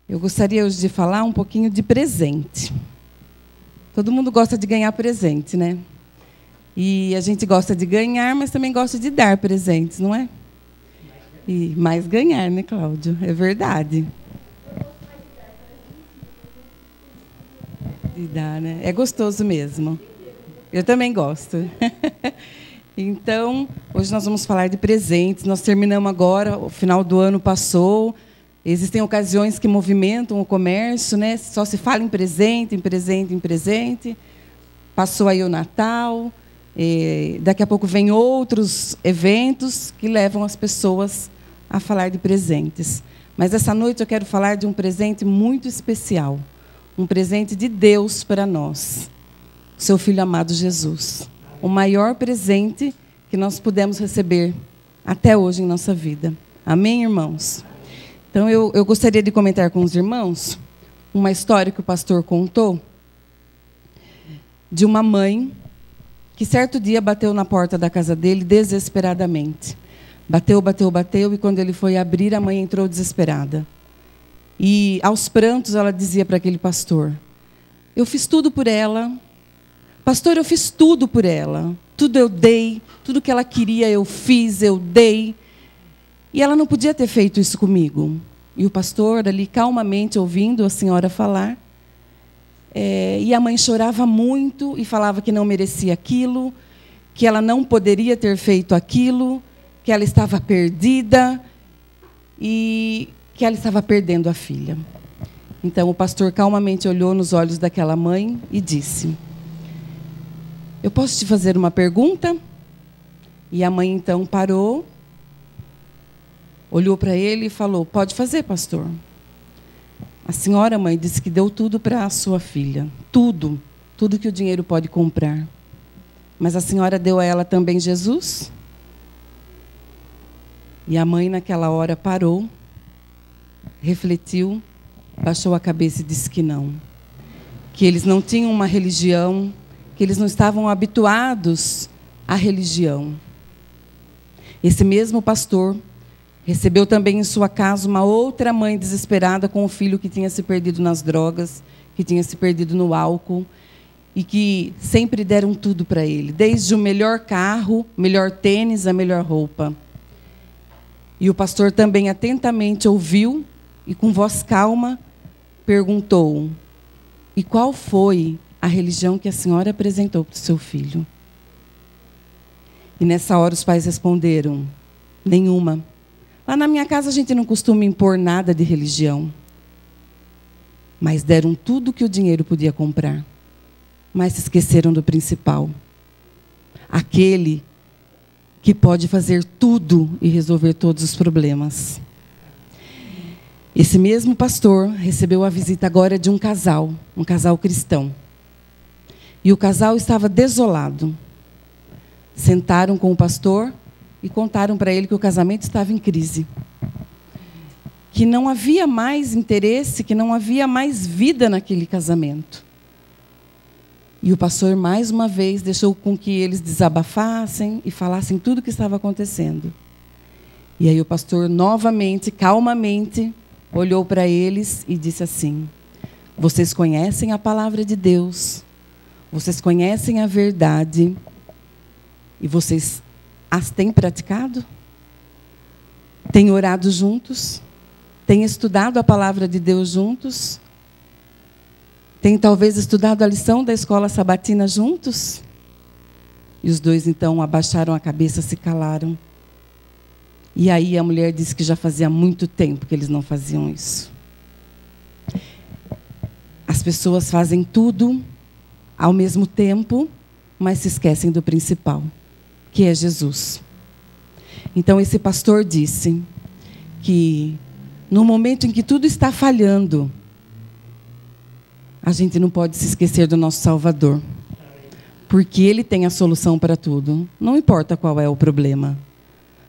Eu gostaria hoje de falar um pouquinho de presente. Todo mundo gosta de ganhar presente, né? E a gente gosta de ganhar, mas também gosta de dar presentes, não é? E mais ganhar, né, Cláudio? É verdade. E dá, né? É gostoso mesmo. Eu também gosto. Então, hoje nós vamos falar de presentes. Nós terminamos agora, o final do ano passou. Existem ocasiões que movimentam o comércio, né? Só se fala em presente, em presente, em presente. Passou aí o Natal. Daqui a pouco vem outros eventos que levam as pessoas a falar de presentes. Mas essa noite eu quero falar de um presente muito especial. Um presente de Deus para nós. Seu Filho amado Jesus. O maior presente que nós pudemos receber até hoje em nossa vida. Amém, irmãos? Então, eu gostaria de comentar com os irmãos uma história que o pastor contou de uma mãe que certo dia bateu na porta da casa dele desesperadamente. Bateu, bateu, bateu, e quando ele foi abrir, a mãe entrou desesperada. E, aos prantos, ela dizia para aquele pastor: eu fiz tudo por ela. Pastor, eu fiz tudo por ela. Tudo eu dei, tudo que ela queria eu fiz, eu dei. E ela não podia ter feito isso comigo. E o pastor, ali, calmamente, ouvindo a senhora falar. E a mãe chorava muito e falava que não merecia aquilo, que ela não poderia ter feito aquilo, que ela estava perdida e que ela estava perdendo a filha. Então, o pastor calmamente olhou nos olhos daquela mãe e disse: eu posso te fazer uma pergunta? E a mãe, então, parou, olhou para ele e falou: pode fazer, pastor. A senhora, mãe, disse que deu tudo para a sua filha. Tudo. Tudo que o dinheiro pode comprar. Mas a senhora deu a ela também Jesus? E a mãe, naquela hora, parou, refletiu, baixou a cabeça e disse que não. Que eles não tinham uma religião, que eles não estavam habituados à religião. Esse mesmo pastor recebeu também em sua casa uma outra mãe desesperada com o filho que tinha se perdido nas drogas, que tinha se perdido no álcool, e que sempre deram tudo para ele, desde o melhor carro, melhor tênis, a melhor roupa. E o pastor também atentamente ouviu e, com voz calma, perguntou: e qual foi a religião que a senhora apresentou para o seu filho? E nessa hora os pais responderam: nenhuma. Lá na minha casa a gente não costuma impor nada de religião. Mas deram tudo que o dinheiro podia comprar. Mas se esqueceram do principal. Aquele que pode fazer tudo e resolver todos os problemas. Esse mesmo pastor recebeu a visita agora de um casal cristão. E o casal estava desolado. Sentaram com o pastor e contaram para ele que o casamento estava em crise. Que não havia mais interesse, que não havia mais vida naquele casamento. E o pastor, mais uma vez, deixou com que eles desabafassem e falassem tudo o que estava acontecendo. E aí o pastor, novamente, calmamente, olhou para eles e disse assim: vocês conhecem a palavra de Deus, vocês conhecem a verdade, e vocês as têm praticado? Têm orado juntos? Têm estudado a palavra de Deus juntos? Têm talvez estudado a lição da escola sabatina juntos? E os dois então abaixaram a cabeça, se calaram. E aí a mulher disse que já fazia muito tempo que eles não faziam isso. As pessoas fazem tudo ao mesmo tempo, mas se esquecem do principal, que é Jesus. Então esse pastor disse que no momento em que tudo está falhando, a gente não pode se esquecer do nosso Salvador. Porque Ele tem a solução para tudo. Não importa qual é o problema.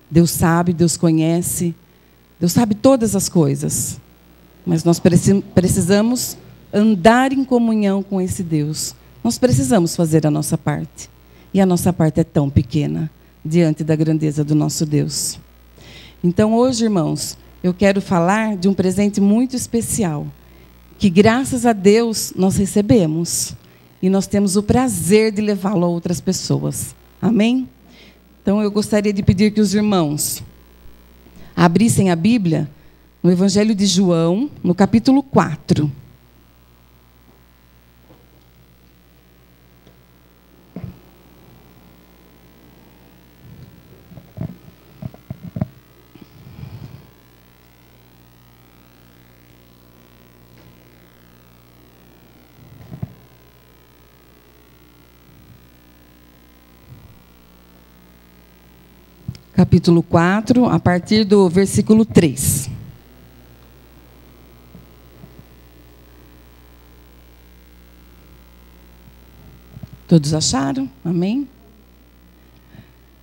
Deus sabe, Deus conhece, Deus sabe todas as coisas. Mas nós precisamos andar em comunhão com esse Deus. Nós precisamos fazer a nossa parte. E a nossa parte é tão pequena diante da grandeza do nosso Deus. Então, hoje, irmãos, eu quero falar de um presente muito especial, que graças a Deus nós recebemos. E nós temos o prazer de levá-lo a outras pessoas. Amém? Então eu gostaria de pedir que os irmãos abrissem a Bíblia no Evangelho de João, no capítulo 4. Capítulo 4, a partir do versículo 3. Todos acharam? Amém?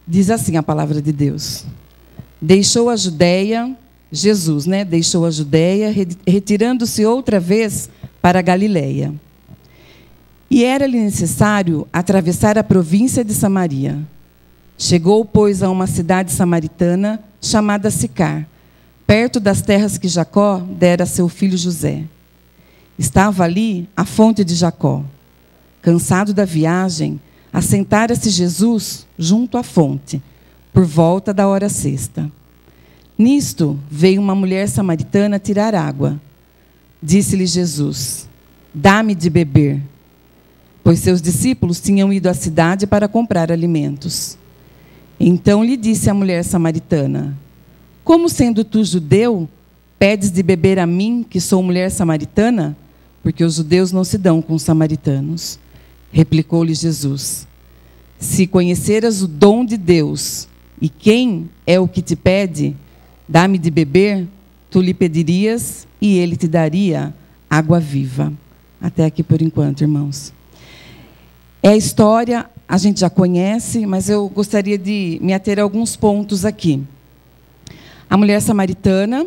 Diz assim a palavra de Deus. Deixou a Judéia, Jesus, deixou a Judéia, retirando-se outra vez para a Galiléia. E era-lhe necessário atravessar a província de Samaria. Chegou, pois, a uma cidade samaritana chamada Sicar, perto das terras que Jacó dera a seu filho José. Estava ali a fonte de Jacó. Cansado da viagem, assentara-se Jesus junto à fonte, por volta da hora sexta. Nisto veio uma mulher samaritana tirar água. Disse-lhe Jesus: dá-me de beber. Pois seus discípulos tinham ido à cidade para comprar alimentos. Então lhe disse a mulher samaritana: como sendo tu judeu, pedes de beber a mim, que sou mulher samaritana? Porque os judeus não se dão com os samaritanos. Replicou-lhe Jesus: se conheceras o dom de Deus, e quem é o que te pede, dá-me de beber, tu lhe pedirias, e ele te daria água viva. Até aqui por enquanto, irmãos. É a história, a gente já conhece, mas eu gostaria de me ater a alguns pontos aqui. A mulher samaritana,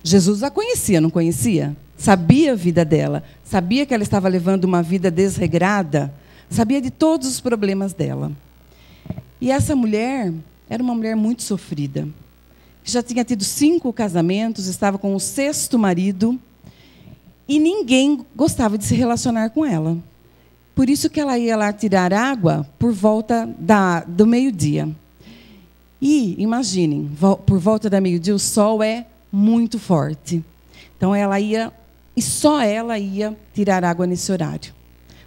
Jesus a conhecia, não conhecia? Sabia a vida dela, sabia que ela estava levando uma vida desregrada, sabia de todos os problemas dela. E essa mulher era uma mulher muito sofrida, que já tinha tido 5 casamentos, estava com o 6º marido, e ninguém gostava de se relacionar com ela. Por isso que ela ia lá tirar água por volta do meio-dia. E, imaginem, por volta da meio-dia o sol é muito forte. Então ela ia, e só ela ia tirar água nesse horário.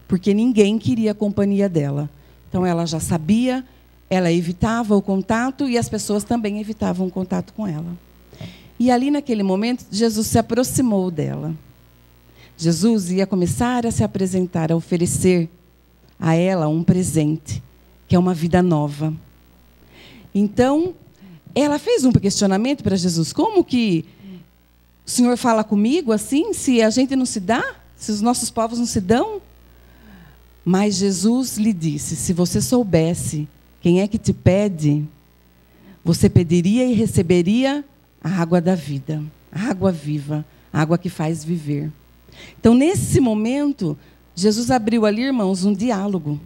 Porque ninguém queria a companhia dela. Então ela já sabia, ela evitava o contato e as pessoas também evitavam o contato com ela. E ali naquele momento, Jesus se aproximou dela. Jesus ia começar a se apresentar, a oferecer a ela um presente, que é uma vida nova. Então, ela fez um questionamento para Jesus: como que o Senhor fala comigo assim, se a gente não se dá, se os nossos povos não se dão? Mas Jesus lhe disse: se você soubesse quem é que te pede, você pediria e receberia a água da vida, a água viva, a água que faz viver. Então, nesse momento, Jesus abriu ali, irmãos, um diálogo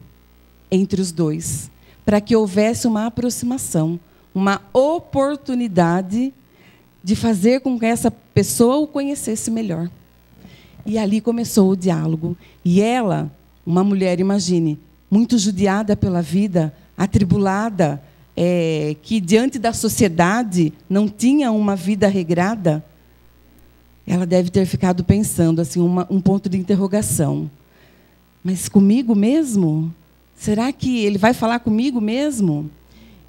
entre os dois, para que houvesse uma aproximação, uma oportunidade de fazer com que essa pessoa o conhecesse melhor. E ali começou o diálogo. E ela, uma mulher, imagine, muito judiada pela vida, atribulada, que diante da sociedade não tinha uma vida regrada, ela deve ter ficado pensando, assim, um ponto de interrogação. Mas comigo mesmo? Será que ele vai falar comigo mesmo?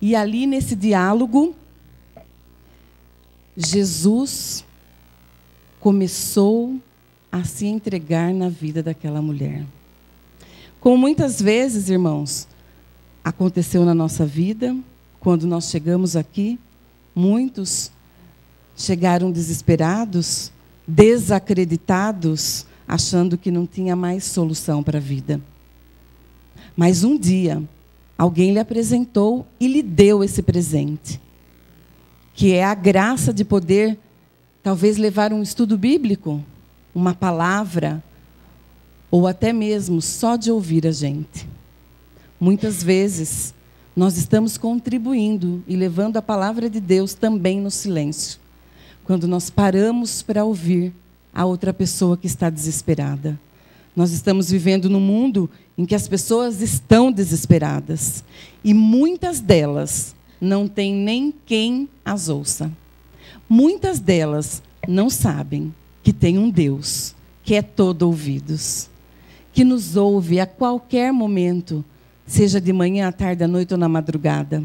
E ali, nesse diálogo, Jesus começou a se entregar na vida daquela mulher. Como muitas vezes, irmãos, aconteceu na nossa vida, quando nós chegamos aqui, muitos chegaram desesperados, desacreditados, achando que não tinha mais solução para a vida. Mas um dia, alguém lhe apresentou e lhe deu esse presente, que é a graça de poder, talvez, levar um estudo bíblico, uma palavra, ou até mesmo só de ouvir a gente. Muitas vezes, nós estamos contribuindo e levando a palavra de Deus também no silêncio. Quando nós paramos para ouvir a outra pessoa que está desesperada. Nós estamos vivendo num mundo em que as pessoas estão desesperadas. E muitas delas não têm nem quem as ouça. Muitas delas não sabem que tem um Deus que é todo ouvidos, que nos ouve a qualquer momento, seja de manhã, à tarde, à noite ou na madrugada.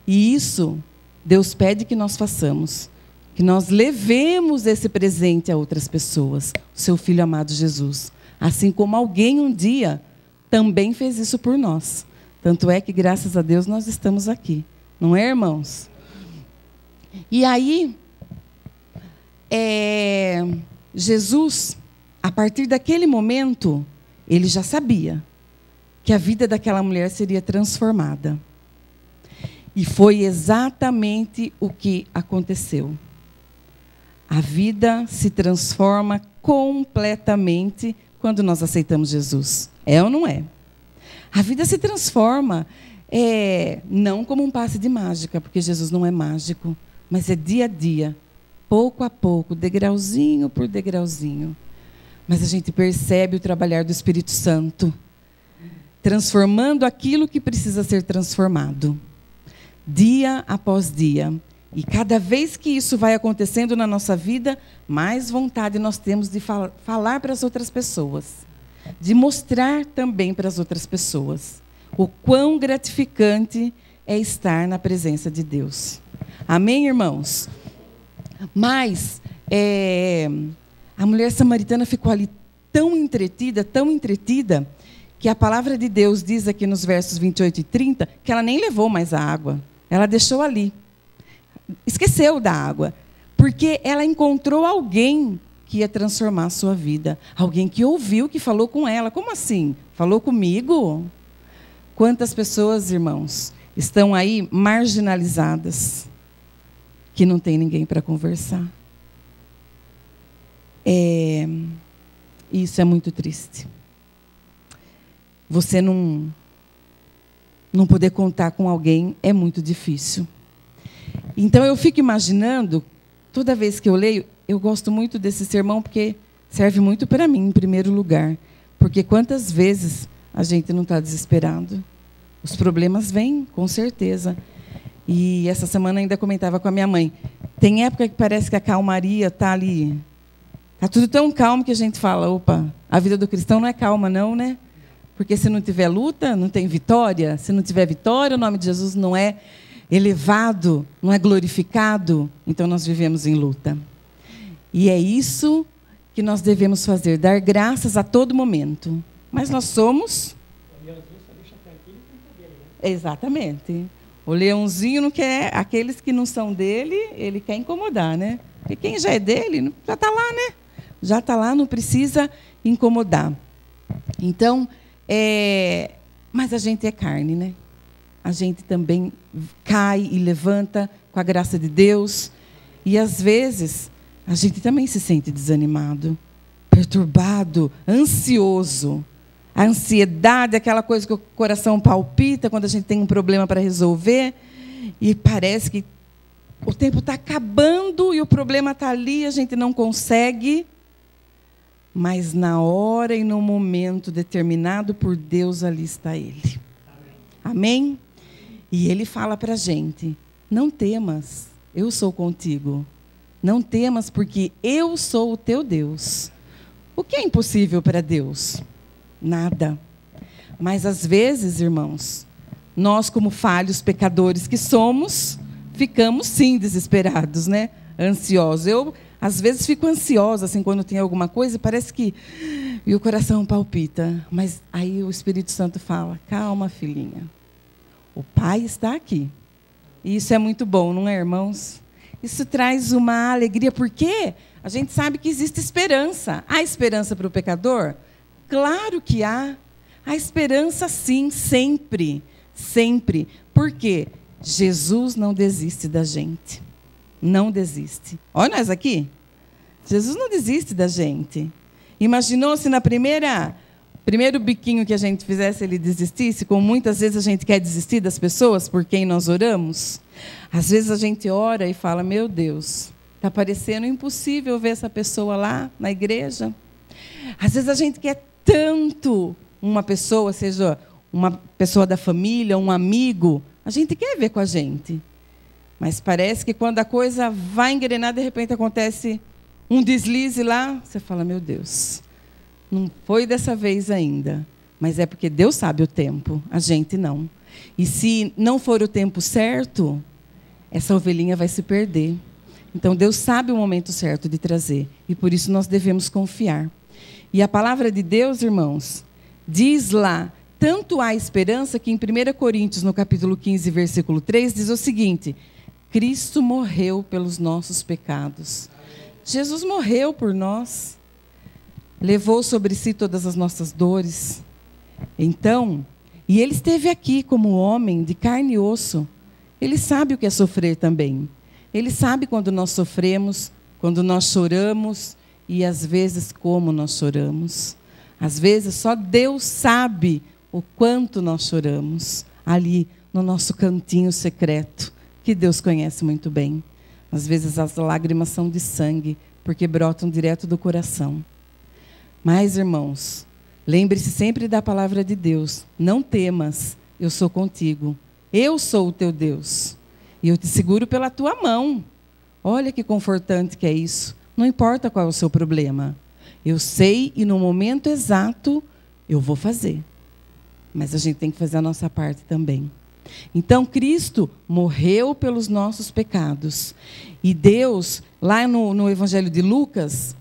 E isso Deus pede que nós façamos, que nós levemos esse presente a outras pessoas, o seu Filho amado Jesus. Assim como alguém um dia também fez isso por nós. Tanto é que, graças a Deus, nós estamos aqui. Não é, irmãos? E aí, Jesus, a partir daquele momento, ele já sabia que a vida daquela mulher seria transformada. E foi exatamente o que aconteceu. A vida se transforma completamente quando nós aceitamos Jesus. É ou não é? A vida se transforma, não como um passe de mágica, porque Jesus não é mágico, mas é dia a dia, pouco a pouco, degrauzinho por degrauzinho. Mas a gente percebe o trabalhar do Espírito Santo, transformando aquilo que precisa ser transformado, dia após dia. E cada vez que isso vai acontecendo na nossa vida, mais vontade nós temos de falar para as outras pessoas, de mostrar também para as outras pessoas o quão gratificante é estar na presença de Deus. Amém, irmãos? Mas a mulher samaritana ficou ali tão entretida, que a palavra de Deus diz aqui nos versos 28 e 30, que ela nem levou mais a água. Ela deixou ali. Esqueceu da água. Porque ela encontrou alguém que ia transformar a sua vida. Alguém que ouviu, que falou com ela. Como assim? Falou comigo? Quantas pessoas, irmãos, estão aí marginalizadas, que não tem ninguém para conversar? Isso é muito triste. Você não poder contar com alguém é muito difícil. Então eu fico imaginando, toda vez que eu leio, eu gosto muito desse sermão porque serve muito para mim, em primeiro lugar. Porque quantas vezes a gente não está desesperado? Os problemas vêm, com certeza. E essa semana ainda comentava com a minha mãe. Tem época que parece que a calmaria está ali. Está tudo tão calmo que a gente fala, opa, a vida do cristão não é calma não, né? Porque se não tiver luta, não tem vitória. Se não tiver vitória, o nome de Jesus não é elevado, não é glorificado. Então nós vivemos em luta. E é isso que nós devemos fazer, dar graças a todo momento. Mas nós somos... Exatamente. O leãozinho não quer... Aqueles que não são dele, ele quer incomodar, né? Porque quem já é dele, já está lá, né? Já está lá, não precisa incomodar. Então, mas a gente é carne, né? A gente também cai e levanta com a graça de Deus. E, às vezes, a gente também se sente desanimado, perturbado, ansioso. A ansiedade, aquela coisa que o coração palpita quando a gente tem um problema para resolver. E parece que o tempo está acabando e o problema está ali, a gente não consegue. Mas na hora e no momento determinado por Deus, ali está Ele. Amém? E Ele fala para a gente, não temas, eu sou contigo. Não temas, porque eu sou o teu Deus. O que é impossível para Deus? Nada. Mas às vezes, irmãos, nós como falhos pecadores que somos, ficamos sim desesperados, né? Ansiosos. Eu, às vezes, fico ansiosa, assim, quando tem alguma coisa, parece que... E o coração palpita. Mas aí o Espírito Santo fala, calma, filhinha. O Pai está aqui. E isso é muito bom, não é, irmãos? Isso traz uma alegria, porque a gente sabe que existe esperança. Há esperança para o pecador? Claro que há. Há esperança, sim, sempre. Sempre. Por quê? Jesus não desiste da gente. Não desiste. Olha nós aqui. Jesus não desiste da gente. Imaginou se na primeira primeiro biquinho que a gente fizesse ele desistisse, como muitas vezes a gente quer desistir das pessoas por quem nós oramos, às vezes a gente ora e fala, meu Deus, está parecendo impossível ver essa pessoa lá na igreja. Às vezes a gente quer tanto uma pessoa, seja uma pessoa da família, um amigo, a gente quer ver com a gente. Mas parece que quando a coisa vai engrenar, de repente acontece um deslize lá, você fala, meu Deus, não foi dessa vez ainda. Mas é porque Deus sabe o tempo, a gente não. E se não for o tempo certo, essa ovelhinha vai se perder. Então Deus sabe o momento certo de trazer. E por isso nós devemos confiar. E a palavra de Deus, irmãos, diz lá, tanto há esperança que em 1 Coríntios, no capítulo 15, versículo 3, diz o seguinte, Cristo morreu pelos nossos pecados. Jesus morreu por nós, levou sobre si todas as nossas dores. Então, e Ele esteve aqui como homem de carne e osso. Ele sabe o que é sofrer também. Ele sabe quando nós sofremos, quando nós choramos e às vezes como nós choramos. Às vezes só Deus sabe o quanto nós choramos ali no nosso cantinho secreto, que Deus conhece muito bem. Às vezes as lágrimas são de sangue, porque brotam direto do coração. Mas, irmãos, lembre-se sempre da palavra de Deus. Não temas, eu sou contigo. Eu sou o teu Deus. E eu te seguro pela tua mão. Olha que confortante que é isso. Não importa qual é o seu problema. Eu sei e no momento exato eu vou fazer. Mas a gente tem que fazer a nossa parte também. Então, Cristo morreu pelos nossos pecados. E Deus, lá no Evangelho de Lucas,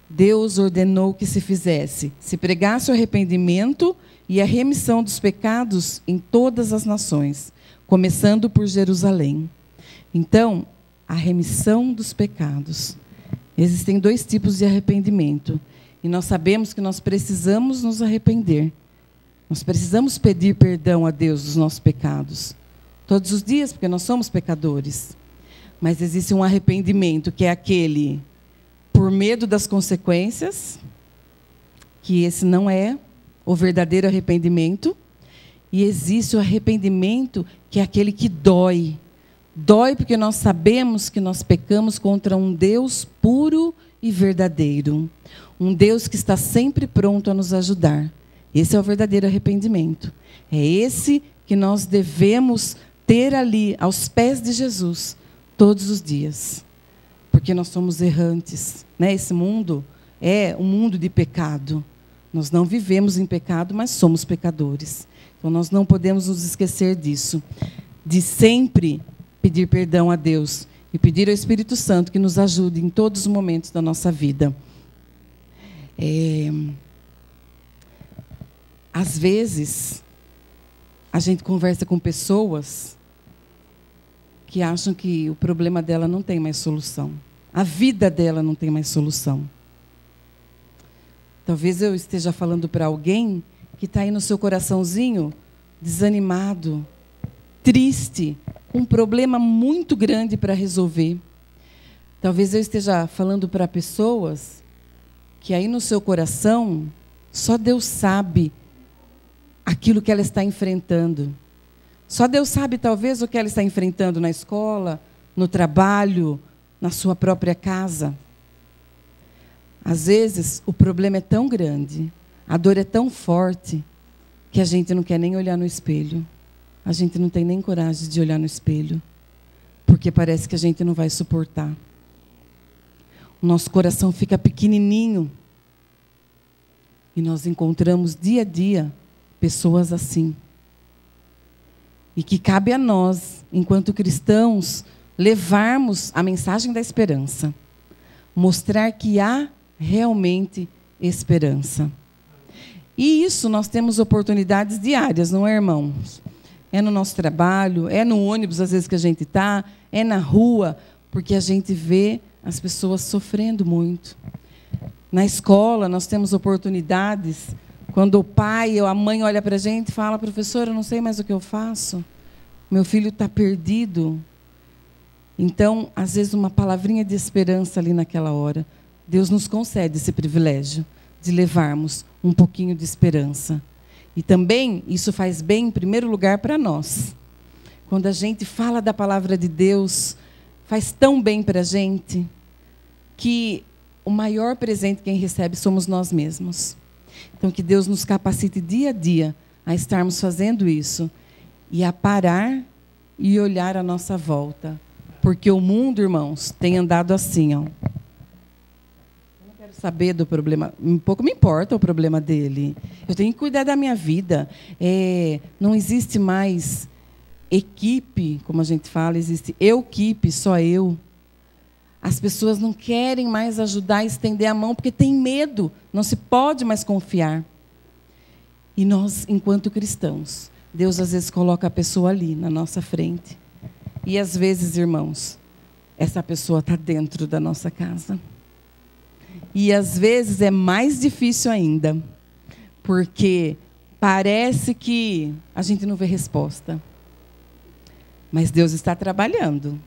Deus ordenou que se fizesse, se pregasse o arrependimento e a remissão dos pecados em todas as nações, começando por Jerusalém. Então, a remissão dos pecados. Existem 2 tipos de arrependimento. E nós sabemos que nós precisamos nos arrepender. Nós precisamos pedir perdão a Deus dos nossos pecados. Todos os dias, porque nós somos pecadores. Mas existe um arrependimento, que é aquele por medo das consequências, que esse não é o verdadeiro arrependimento. E existe o arrependimento, que é aquele que dói. Dói porque nós sabemos que nós pecamos contra um Deus puro e verdadeiro. Um Deus que está sempre pronto a nos ajudar. Esse é o verdadeiro arrependimento. É esse que nós devemos ter ali, aos pés de Jesus, todos os dias. Porque nós somos errantes, né? Esse mundo é um mundo de pecado. Nós não vivemos em pecado, mas somos pecadores. Então nós não podemos nos esquecer disso. De sempre pedir perdão a Deus e pedir ao Espírito Santo que nos ajude em todos os momentos da nossa vida. Às vezes, a gente conversa com pessoas que acham que o problema dela não tem mais solução. A vida dela não tem mais solução. Talvez eu esteja falando para alguém que está aí no seu coraçãozinho, desanimado, triste, com um problema muito grande para resolver. Talvez eu esteja falando para pessoas que aí no seu coração, só Deus sabe aquilo que ela está enfrentando. Só Deus sabe, talvez, o que ela está enfrentando na escola, no trabalho, na sua própria casa. Às vezes, o problema é tão grande, a dor é tão forte, que a gente não quer nem olhar no espelho. A gente não tem nem coragem de olhar no espelho, porque parece que a gente não vai suportar. O nosso coração fica pequenininho. E nós encontramos dia a dia pessoas assim. E que cabe a nós, enquanto cristãos, levarmos a mensagem da esperança. Mostrar que há realmente esperança. E isso nós temos oportunidades diárias, não é, irmãos? É no nosso trabalho, é no ônibus, às vezes, que a gente está, é na rua, porque a gente vê as pessoas sofrendo muito. Na escola, nós temos oportunidades, quando o pai ou a mãe olha para a gente e fala, professora, eu não sei mais o que eu faço, meu filho está perdido. Então, às vezes, uma palavrinha de esperança ali naquela hora, Deus nos concede esse privilégio de levarmos um pouquinho de esperança. E também isso faz bem, em primeiro lugar, para nós. Quando a gente fala da palavra de Deus, faz tão bem para a gente, que o maior presente quem recebe somos nós mesmos. Então, que Deus nos capacite dia a dia a estarmos fazendo isso e a parar e olhar à nossa volta. Porque o mundo, irmãos, tem andado assim, ó. Eu não quero saber do problema, um pouco me importa o problema dele. Eu tenho que cuidar da minha vida. Não existe mais equipe, como a gente fala, existe eu-equipe, só eu. As pessoas não querem mais ajudar a estender a mão porque tem medo, não se pode mais confiar. E nós, enquanto cristãos, Deus às vezes coloca a pessoa ali, na nossa frente. E às vezes, irmãos, essa pessoa está dentro da nossa casa. E às vezes é mais difícil ainda, porque parece que a gente não vê resposta. Mas Deus está trabalhando.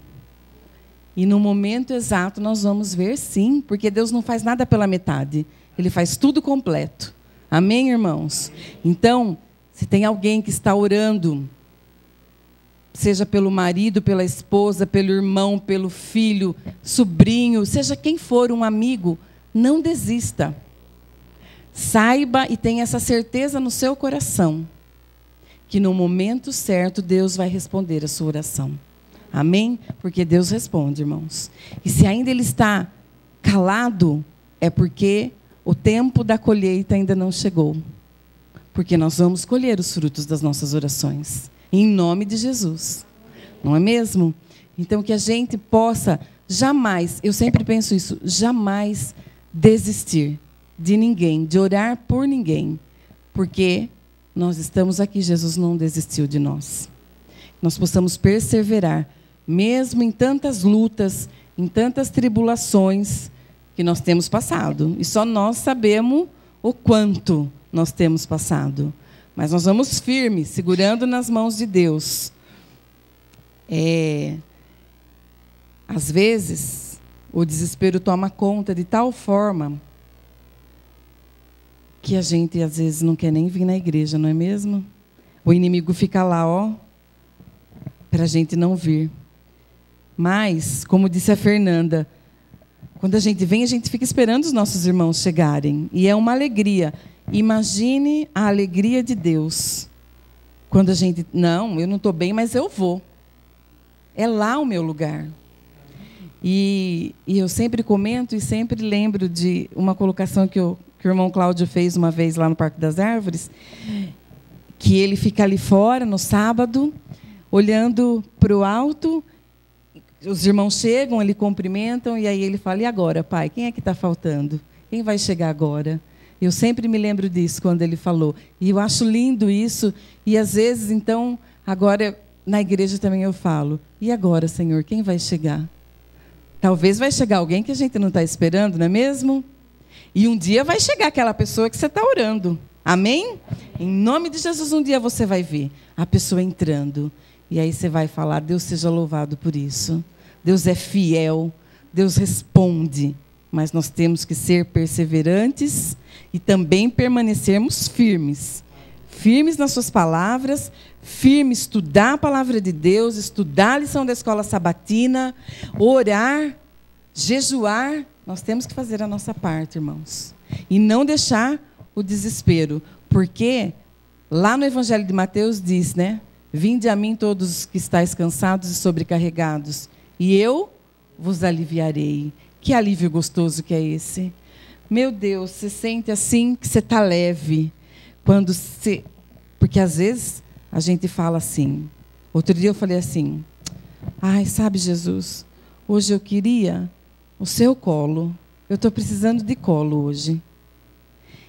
E no momento exato nós vamos ver sim, porque Deus não faz nada pela metade. Ele faz tudo completo. Amém, irmãos? Então, se tem alguém que está orando, seja pelo marido, pela esposa, pelo irmão, pelo filho, sobrinho, seja quem for, um amigo, não desista. Saiba e tenha essa certeza no seu coração, que no momento certo Deus vai responder a sua oração. Amém? Porque Deus responde, irmãos. E se ainda ele está calado, é porque o tempo da colheita ainda não chegou. Porque nós vamos colher os frutos das nossas orações. Em nome de Jesus. Não é mesmo? Então, que a gente possa jamais, eu sempre penso isso, jamais desistir de ninguém, de orar por ninguém. Porque nós estamos aqui, Jesus não desistiu de nós. Nós possamos perseverar, mesmo em tantas lutas, em tantas tribulações que nós temos passado. E só nós sabemos o quanto nós temos passado. Mas nós vamos firmes, segurando nas mãos de Deus. Às vezes, o desespero toma conta de tal forma que a gente, às vezes, não quer nem vir na igreja, não é mesmo? O inimigo fica lá, ó, para a gente não vir. Mas, como disse a Fernanda, quando a gente vem, a gente fica esperando os nossos irmãos chegarem. E é uma alegria. Imagine a alegria de Deus. Quando a gente, não, eu não estou bem, mas eu vou. É lá o meu lugar. E eu sempre comento e sempre lembro de uma colocação que o irmão Cláudio fez uma vez lá no Parque das Árvores, que ele fica ali fora, no sábado, olhando para o alto. Os irmãos chegam, ele cumprimentam, e aí ele fala, e agora, pai, quem é que está faltando? Quem vai chegar agora? Eu sempre me lembro disso, quando ele falou. E eu acho lindo isso, e às vezes, então, agora, na igreja também eu falo, e agora, Senhor, quem vai chegar? Talvez vai chegar alguém que a gente não está esperando, não é mesmo? E um dia vai chegar aquela pessoa que você está orando. Amém? Em nome de Jesus, um dia você vai ver a pessoa entrando. E aí você vai falar, Deus seja louvado por isso. Deus é fiel, Deus responde. Mas nós temos que ser perseverantes e também permanecermos firmes. Firmes nas suas palavras, firmes, estudar a palavra de Deus, estudar a lição da escola sabatina, orar, jejuar. Nós temos que fazer a nossa parte, irmãos. E não deixar o desespero. Porque lá no Evangelho de Mateus diz, né? Vinde a mim todos que estáis cansados e sobrecarregados, e eu vos aliviarei. Que alívio gostoso que é esse. Meu Deus, você sente assim que você está leve. Porque às vezes a gente fala assim. Outro dia eu falei assim, ai, sabe, Jesus, hoje eu queria o seu colo. Eu estou precisando de colo hoje.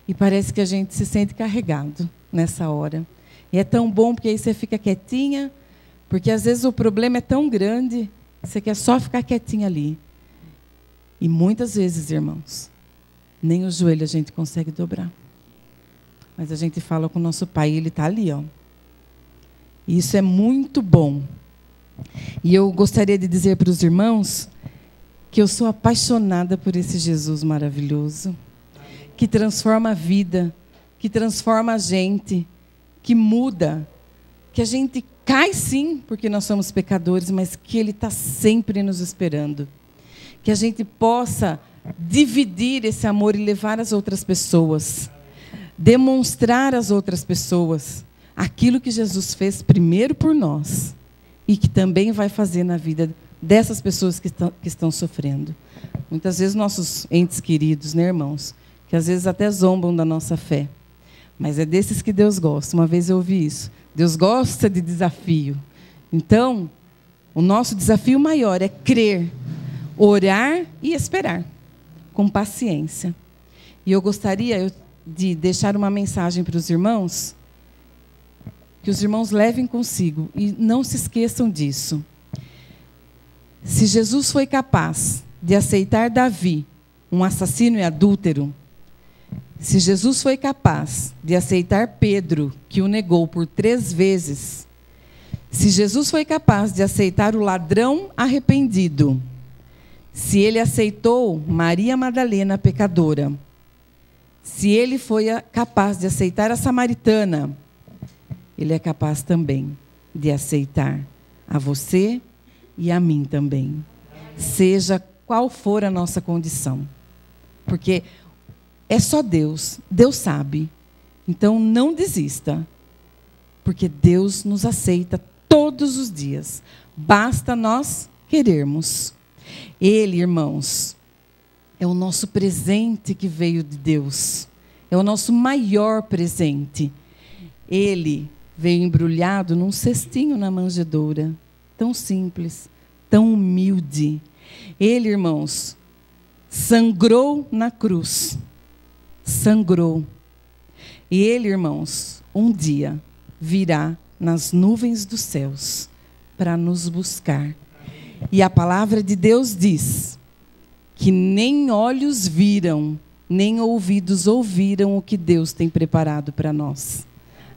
E parece que a gente se sente carregado nessa hora. E é tão bom, porque aí você fica quietinha, porque às vezes o problema é tão grande, você quer só ficar quietinha ali. E muitas vezes, irmãos, nem o joelho a gente consegue dobrar. Mas a gente fala com o nosso Pai, ele está ali, ó. E isso é muito bom. E eu gostaria de dizer para os irmãos que eu sou apaixonada por esse Jesus maravilhoso. que transforma a vida, que transforma a gente, que muda, que a gente cai sim, porque nós somos pecadores, mas que Ele está sempre nos esperando. Que a gente possa dividir esse amor e levar às outras pessoas, demonstrar às outras pessoas aquilo que Jesus fez primeiro por nós e que também vai fazer na vida dessas pessoas que estão sofrendo. Muitas vezes nossos entes queridos, né, irmãos, que às vezes até zombam da nossa fé, mas é desses que Deus gosta. Uma vez eu ouvi isso. Deus gosta de desafio. Então, o nosso desafio maior é crer, orar e esperar, com paciência. E eu gostaria de deixar uma mensagem para os irmãos, que os irmãos levem consigo e não se esqueçam disso. Se Jesus foi capaz de aceitar Davi, um assassino e adúltero, se Jesus foi capaz de aceitar Pedro, que o negou por 3 vezes, se Jesus foi capaz de aceitar o ladrão arrependido, se ele aceitou Maria Madalena, pecadora, se ele foi capaz de aceitar a samaritana, ele é capaz também de aceitar a você e a mim também, seja qual for a nossa condição. Porque é só Deus, Deus sabe. Então não desista, porque Deus nos aceita todos os dias. Basta nós querermos. Ele, irmãos, é o nosso presente que veio de Deus. É o nosso maior presente. Ele veio embrulhado num cestinho na manjedoura. Tão simples, tão humilde. Ele, irmãos, sangrou na cruz. Sangrou. E ele, irmãos, um dia virá nas nuvens dos céus para nos buscar. E a palavra de Deus diz que nem olhos viram, nem ouvidos ouviram o que Deus tem preparado para nós.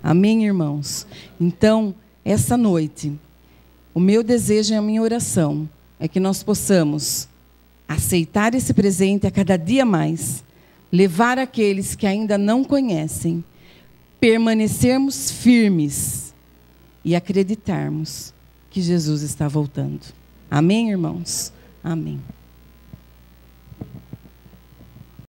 Amém, irmãos? Então, essa noite, o meu desejo e a minha oração é que nós possamos aceitar esse presente a cada dia mais, levar aqueles que ainda não conhecem, permanecermos firmes e acreditarmos que Jesus está voltando. Amém, irmãos? Amém.